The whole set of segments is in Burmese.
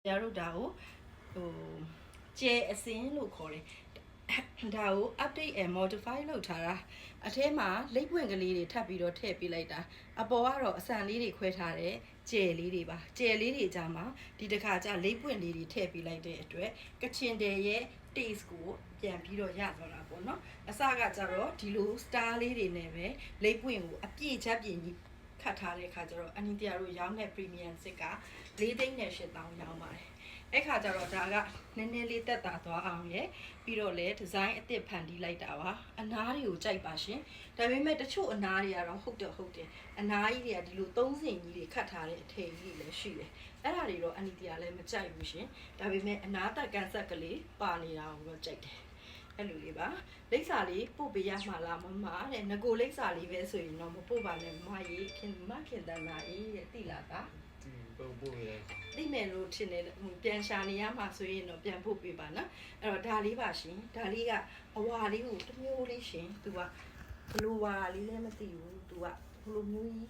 ရတို့ဒါကိုဟိုကျဲအစင်းလို့ခေါ်တယ်ဒါကို update and modify လုပ်ထားတာအထဲမှာလိပ်ပွင့်ကလေးတွေထပ်ပြီးတော့ထည့်ပေးလိုက်တာအပေါ်ကတော့အစံလေးတွေခွဲထားတဲ့ကျဲလေးတွေပါကျဲလေးတွေကြမှာဒီတစ်ခါကျလိပ်ပွင့်လေးတွေထည့်ပေးလိုက်တဲ့အတွက်ကချင်တယ်ရဲ့ taste ကိုပြန်ပြီးတော့ရသွားတာပေါ့နော်အစကကြတော့ဒီလို star လေးတွေနဲ့ပဲလိပ်ပွင့်ကိုအပြည့်ချက်ပြည့်ကြီးခတ်ထားတဲ့အခါကျတော့အနီတရားတို့ရောင်းတဲ့ premium စစ်က4သိန်းနဲ့8တောင်းရောင်းပါတယ်အဲ့ခါကျတော့ဒါကနည်းနည်းလေးတက်တာသွားအောင်ရယ်ပြီးတော့လည်းဒီဇိုင်းအသစ်ဖန်တီးလိုက်တာပါအနားတွေကိုကြိုက်ပါရှင်ဒါပေမဲ့တချို့အနားတွေကတော့ဟုတ်တယ်အနားကြီးတွေကဒီလို3စင်ကြီးတွေခတ်ထားတဲ့အထည်ကြီးတွေလည်းရှိတယ်အဲ့ဒါတွေတော့အနီတရားလည်းမကြိုက်ဘူးရှင်ဒါပေမဲ့အနားတက်ကန်ဆက်ကလေးပါနေတာကိုတော့ကြိုက်တယ်အဲ့လိုလေးပါလိပ်စာလေးပို့ပေးရမှာလားမမတဲ့ငကိုလိပ်စာလေးပဲဆိုရင်တော့မပို့ပါနဲ့မကြီးခင်တန်လာအေးတဲ့တိလာတာပို့ရသိမယ်လို့ထင်တယ်ပြန်ရှာနေရမှာဆိုရင်တော့ပြန်ဖို့ပေးပါနော်အဲ့တော့ဒါလေးပါရှင်ဒါလေးကအဝါလေးကိုတစ်မျိုးလေးရှင်သူကဘလိုဝါလေးလည်းမသိဘူးသူကဘလိုမျိုးကြီး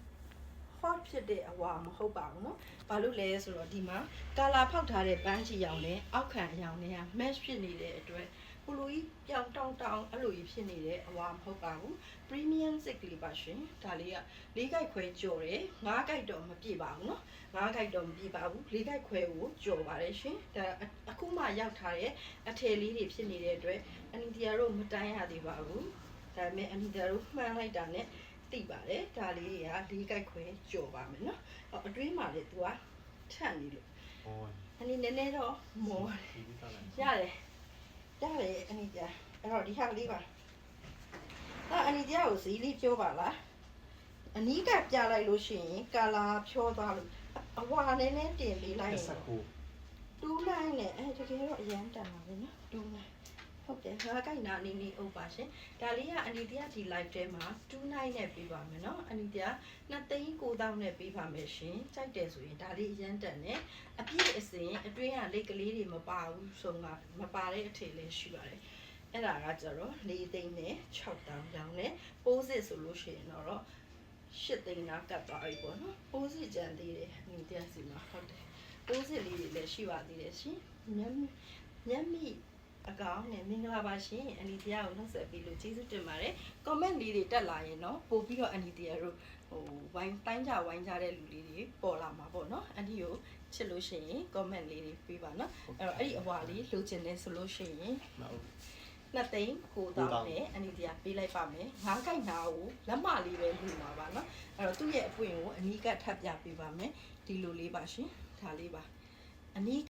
hot ဖြစ်တဲ့အဝါမဟုတ်ပါဘူးနော်ဘာလို့လဲဆိုတော့ဒီမှာကာလာဖောက်ထားတဲ့ပန်းချီရောင်နဲ့အောက်ခံအရောင်နဲ့က match ဖြစ်နေတဲ့အတွက်ဘလိုကြီးပြောင်တောင်းအဲ့လိုကြီးဖြစ်နေတဲ့အဝါမဟုတ်ပါဘူး premium စစ်ကလေးပါရှင်ဒါလေးက၄ကြိုက်ခွဲကြော်တယ်၅ကြိုက်တော့မပြည့်ပါဘူးနော်၅ကြိုက်တော့မပြည့်ပါဘူး၄ကြိုက်ခွဲကိုကြော်ပါတယ်ရှင်ဒါအခုမှရောက်ထားတဲ့အထည်လေးတွေဖြစ်နေတဲ့အတွက်အနီတရားတို့မတိုင်းရသေးပါဘူးဒါပေမဲ့အနီတရားတို့မှန်းလိုက်တာနဲ့သိပါတယ်ဒါလေးတွေက၄ကြိုက်ခွဲကြော်ပါမယ်နော်အတွင်းမှာလေသူကထန့်နေလို့အနီနည်းနည်းတော့မောရတယ်အနီတရားအဲ့တော့ဒီဟာလေးပါအနီတရားကိုဇီးလေးပြောပါလားအနီးကပြလိုက်လို့ရှိရင်ကာလာဖြောသွားလို့အဝါနည်းနည်းတင်ပေးလိုက်ရင်တူးလိုက်နဲ့တကယ်တော့အရန်တန်ပါပဲနော်တူးလိုက်ဟုတ်တယ်ငါကိုက်နာနေနေအုပ်ပါရှင်ဒါလေးကအနီတရားဒီ live ထဲမှာ2 night နဲ့ပေးပါမယ်နော်အနီတရား2,900နဲ့ပေးပါမယ်ရှင်ကြိုက်တယ်ဆိုရင်ဒါလေးအရန်တန်နဲ့အပြည့်အစင်အတွင်းကလိတ်ကလေးတွေမပါဘူးဆိုတော့မပါတဲ့အထည်လေးရှိပါတယ်အဲ့ဒါကကျတော့4သိန်းနဲ့6တောင်းရောင်းနဲ့ပိုးစစ်ဆိုလို့ရှိရင်တော့8သိန်းနာကတ်သွားပြီပေါ့နော်ပိုးစစ်ကြံသေးတယ်အနီတရားစီမှာဟုတ်တယ်ပိုးစစ်လေးတွေလည်းရှိပါသေးတယ်ရှင်ညမိအကောင်နဲ့မင်္ဂလာပါရှင်အနီတရားကိုနှုတ်ဆက်ပြီးလို့ကျေးဇူးတင်ပါတယ် comment လေးတွေတက်လာရင်တော့ပို့ပြီးတော့အနီတရားတို့ဝိုင်းတိုင်းကြဝိုင်းကြတဲ့လူလေးတွေပေါ်လာမှာပေါ့နော်အနီကိုချစ်လို့ရှိရင် comment လေးတွေပေးပါနော်အဲ့တော့အဲ့ဒီအဝါလေးလိုချင်တယ်ဆိုလို့ရှိရင်2,900နဲ့အနီတရားပေးလိုက်ပါမယ်ငါးကြိုက်နာကိုလက်မလေးပဲလူမှာပါနော်အဲ့တော့သူ့ရဲ့အပွင့်ကိုအနီကထပ်ပြပေးပါမယ်ဒီလိုလေးပါရှင်ဒါလေးပါအနီ